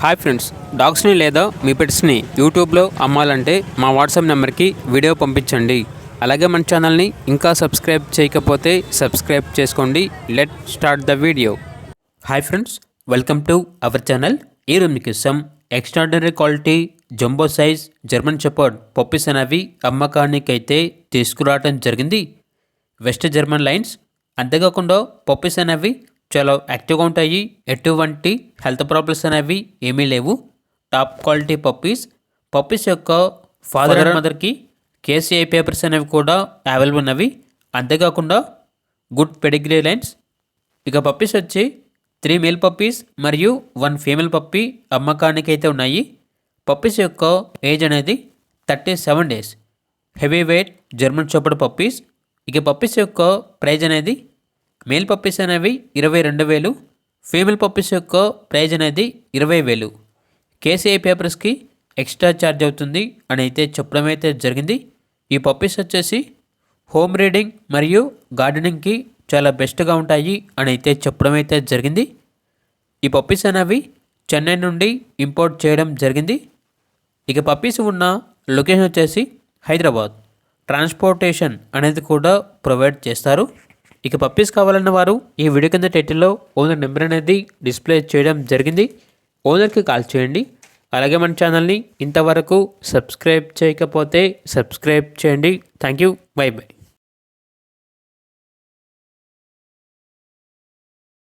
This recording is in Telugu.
హాయ్ ఫ్రెండ్స్, డాగ్స్ని లేదా మీ పెట్స్ని యూట్యూబ్లో అమ్మాలంటే మా వాట్సాప్ నెంబర్కి వీడియో పంపించండి. అలాగే మన ఛానల్ని ఇంకా సబ్స్క్రైబ్ చేయకపోతే సబ్స్క్రైబ్ చేసుకోండి. Let start the video. Hi friends, welcome to our channel. ఈ రోజు మీకోసం extraordinary quality jumbo size German shepherd puppies అనేవి అమ్మకానికైతే తీసుకురావడం జరిగింది. West German lines. అంతేకాకుండా పప్పీస్ అనేవి చాలా యాక్టివ్గా ఉంటాయి. ఎటువంటి హెల్త్ ప్రాబ్లమ్స్ అనేవి ఏమీ లేవు. టాప్ క్వాలిటీ పప్పీస్ యొక్క ఫాదర్ అండ్ మదర్కి కేసీఐ పేపర్స్ అనేవి కూడా అవైలబుల్ ఉన్నవి. అంతేకాకుండా గుడ్ పెడిగ్రీ లైన్స్. ఇక పప్పీస్ వచ్చి 3 మేల్ పప్పీస్ మరియు 1 ఫీమేల్ పప్పీ అమ్మకానికి అయితే ఉన్నాయి. పప్పీస్ యొక్క ఏజ్ అనేది 37 days. Heavy weight German shepherd puppies. ఇక పప్పీస్ యొక్క ప్రైజ్ అనేది మేల్ పప్పీస్ అనేవి 22,000, ఫీమేల్ పప్పీస్ యొక్క ప్రైజ్ అనేది 20,000. కేసీఐ పేపర్స్కి ఎక్స్ట్రా ఛార్జ్ అవుతుంది అని అయితే చెప్పడం అయితే జరిగింది. ఈ పప్పీస్ వచ్చేసి హోమ్ రీడింగ్ మరియు గార్డెనింగ్కి చాలా బెస్ట్గా ఉంటాయి అని అయితే చెప్పడం అయితే జరిగింది. ఈ పప్పీస్ అనేవి చెన్నై నుండి ఇంపోర్ట్ చేయడం జరిగింది. ఇక పప్పీస్ ఉన్న లొకేషన్ వచ్చేసి హైదరాబాద్. ట్రాన్స్పోర్టేషన్ అనేది కూడా ప్రొవైడ్ చేస్తారు. ఇక పప్పీస్ కావాలన్న వారు ఈ వీడియో కింద టైటిల్లో ఓనర్ నెంబర్ అనేది డిస్ప్లే చేయడం జరిగింది. ఓనర్కి కాల్ చేయండి. అలాగే మన ఛానల్ని ఇంతవరకు సబ్స్క్రైబ్ చేయకపోతే సబ్స్క్రైబ్ చేయండి. Thank you. By by.